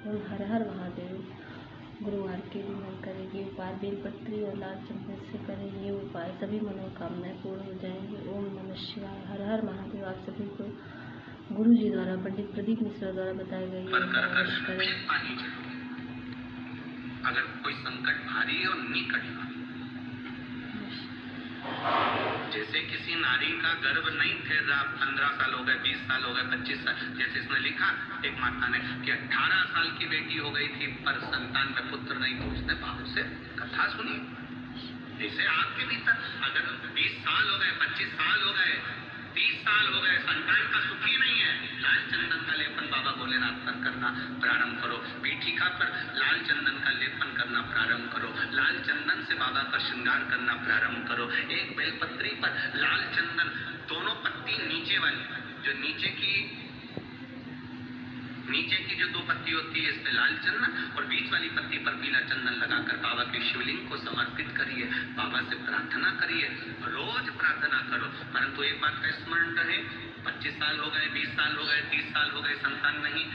हम हर हर महादेव। गुरुवार के दिन हम करेंगे उपाय, बेलपत्री और लाल चंदन से करेंगे उपाय, सभी मनोकामनाएं पूर्ण हो जाएंगी। ओम नमः शिवाय। हर हर महादेव। आप सभी को गुरु जी द्वारा, पंडित प्रदीप मिश्रा द्वारा बताए गए करें। अगर कोई संकट भारी और निकट, जैसे किसी नारी का गर्भ नहीं थे रहा, 15 साल हो गए, 20 साल हो गए, 25 साल, जैसे इसमें लिखा एक माता ने कि 18 साल की बेटी हो गई थी पर संतान में पुत्र नहीं, तो उसने बाबू से कथा सुनी। जैसे आपके भीतर अगर 20 साल हो गए, 25 साल हो गए, 30 साल हो गए, संतान का सुख ही नहीं है, लाल चंदन का लेपन बाबा भोलेनाथ पर करना प्रारंभ करो। पीठिका पर लाल चंदन का लेपन करना प्रारंभ करो। लाल चंदन से बाबा का श्रृंगार करना प्रारंभ करो। एक बेलपत्री पर लाल चंदन, दोनों पत्ती नीचे वाली, जो नीचे की जो 2 पत्ती होती है, इस पे लाल चंदन, और बीच वाली पत्ती पर पीला चंदन लगाकर बाबा के शिवलिंग को समर्पित करिए। बाबा से प्रार्थना करिए, रोज प्रार्थना करो। परंतु एक बात का स्मरण रहे, 25 साल हो गए, 20 साल हो गए, 30 साल हो गए, संतान नहीं,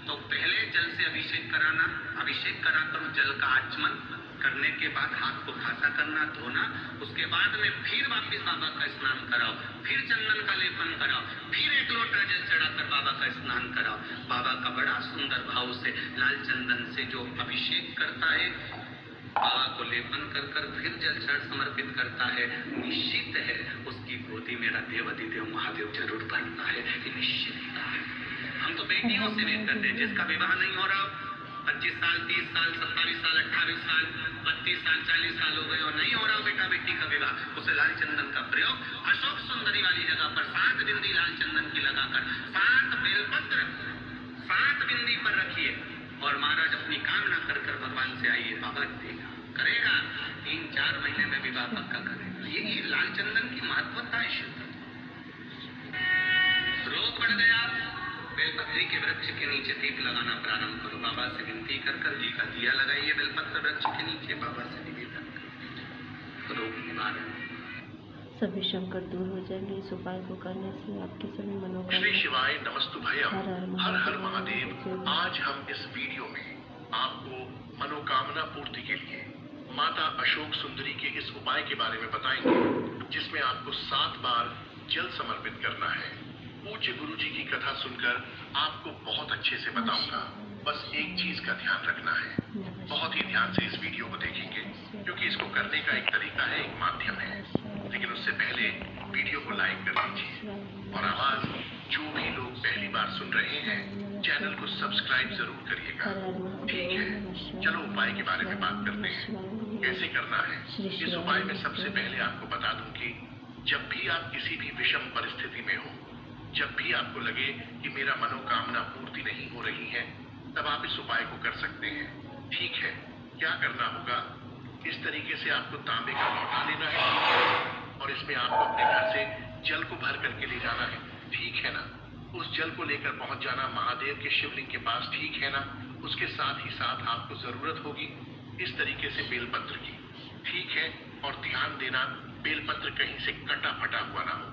तो पहले जल से अभिषेक कराना। अभिषेक कराकर जल का आचमन करने के बाद हाथ को खासा करना, धोना। उसके बाद में फिर वापिस बाबा का स्नान कराओ, फिर चंदन का लेपन कराओ, फिर 1 लोटा जल चढ़ाकर बाबा का स्नान कराओ। बाबा का बड़ा सुंदर भाव से लाल चंदन से जो अभिषेक करता है, बाबा को लेपन कर फिर जल चढ़ समर्पित करता है, निश्चित है उसकी गोदी मेरा देवाधिदेव महादेव जरूर भरता है, ये निश्चित है। हम तो बेटियों से वेट करते हैं, जिसका विवाह नहीं हो रहा, 25 साल, 30 साल, 27 साल, 28 साल, 32 साल, 40 साल हो गए और नहीं हो रहा बेटा बेटी का विवाह, उसे लाल चंदन का प्रयोग अशोक सुंदरी वाली जगह पर 7 बिंदी लाल चंदन की लगाकर 7 बेलपत्र 7 बिंदी पर रखिए और महाराज अपनी कामना कर भगवान से आइए, बाबा देगा, करेगा। 3-4 महीने में विवाह पक्का करेगा। ये लाल चंदन की महत्वता है। शुद्ध रोग बढ़ गया, बेलपत्री के वृक्ष के नीचे दीप लगाना प्रारंभ करो। बाबा से विनती कर घी का दिया लगाइए बेलपत्र वृक्ष के नीचे, बाबा से निवेदन कर, रोग निवारण सभी संकट दूर हो जाएंगे। इस उपाय को करने से आपकी सभी मनोकामना। श्री शिवाय नमस्तुभयम। हर हर महादेव। आज हम इस वीडियो में आपको मनोकामना पूर्ति के लिए माता अशोक सुंदरी के इस उपाय के बारे में बताएंगे, जिसमें आपको 7 बार जल समर्पित करना है। पूज्य गुरु जी की कथा सुनकर आपको बहुत अच्छे से बताऊंगा, बस एक चीज का ध्यान रखना है। बहुत ही ध्यान से इस वीडियो को देखेंगे, क्योंकि इसको करने का एक तरीका है, एक माध्यम है। लेकिन उससे पहले वीडियो को लाइक कर दीजिए और आवाज जो भी लोग पहली बार सुन रहे हैं, चैनल को सब्सक्राइब जरूर करिएगा। ठीक है, चलो उपाय के बारे में बात करते हैं, कैसे करना है। इस उपाय में सबसे पहले आपको बता दूं कि जब भी आप किसी भी विषम परिस्थिति में हो, जब भी आपको लगे कि मेरा मनोकामना पूर्ति नहीं हो रही है, तब आप इस उपाय को कर सकते हैं। ठीक है, क्या करना होगा, इस तरीके से आपको तांबे का लोटा लेना है और इसमें आपको अपने घर से जल को भर करके ले जाना है। ठीक है ना, उस जल को लेकर पहुंच जाना महादेव के शिवलिंग के पास। ठीक है ना, उसके साथ ही साथ आपको जरूरत होगी इस तरीके से बेलपत्र की। ठीक है, और ध्यान देना बेलपत्र कहीं से कटा फटा हुआ ना हो।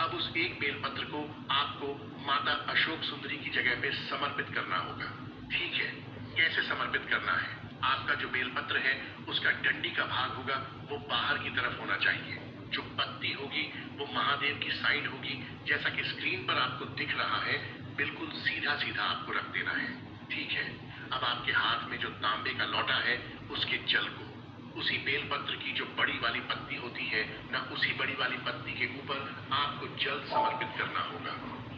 अब उस एक बेलपत्र को आपको माता अशोक सुंदरी की जगह पे समर्पित करना होगा। ठीक है, कैसे समर्पित करना है, आपका जो बेलपत्र है उसका डंडी का भाग होगा वो बाहर की तरफ होना चाहिए। जो पत्ती होगी वो महादेव की साइड होगी, जैसा कि स्क्रीन पर आपको दिख रहा है, बिल्कुल सीधा सीधा आपको रख देना है। ठीक है, अब आपके हाथ में जो तांबे का लोटा है उसके जल को उसी बेलपत्र की जो बड़ी वाली पत्ती होती है ना, उसी बड़ी वाली पत्ती के ऊपर आपको जल समर्पित करना होगा।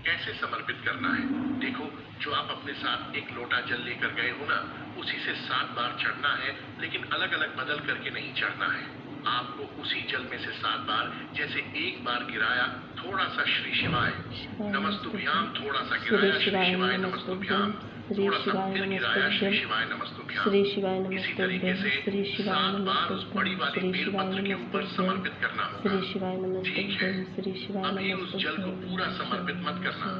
कैसे समर्पित करना है, देखो, जो आप अपने साथ 1 लोटा जल लेकर गए हो ना, उसी से 7 बार चढ़ना है, लेकिन अलग अलग बदल करके नहीं चढ़ना है। आपको उसी जल में से 7 बार, जैसे एक बार गिराया थोड़ा सा श्री शिवाय नमस्तुभ्याम, थोड़ा सा गिराया श्री शिवाय नमस्तुभ्याम, थोड़ा सा फिर गिराया श्री शिवाय नमस्तुभ्याम। इसी तरीके से 7 बार उस बड़ी वाली बेलपत्र के ऊपर समर्पित करना होगा। ठीक है, अभी उस जल को पूरा समर्पित मत करना।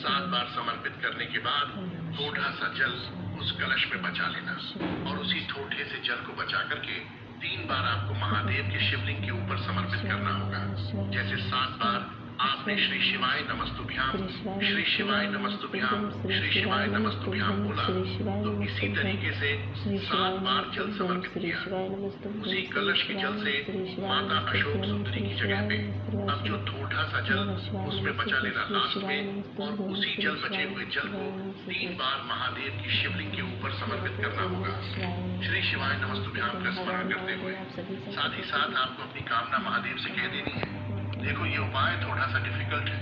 7 बार समर्पित करने के बाद थोड़ा सा जल उस कलश में बचा लेना और उसी थोड़े से जल को बचा करके 3 बार आपको महादेव के शिवलिंग के ऊपर समर्पित करना होगा। जैसे 7 बार आपने श्री शिवाय नमस्तुभ्याम, श्री शिवाय नमस्तुभ्याम, श्री शिवाय नमस्तुभ्याम बोला, तो इसी तरीके से 7 बार जल समर्पित किया। उसी कलश के जल से माता अशोक सुंदरी की जगह पे अब जो थोड़ा सा जल उसमें बचा लेना लास्ट में, और उसी जल बचे हुए जल को 3 बार महादेव की शिवलिंग के ऊपर समर्पित करना होगा, श्री शिवाय नमस्तुभ्याम का स्मरण करते हुए। साथ ही साथ आपको अपनी कामना महादेव से कह देनी है। देखो, ये उपाय थोड़ा सा डिफिकल्ट है,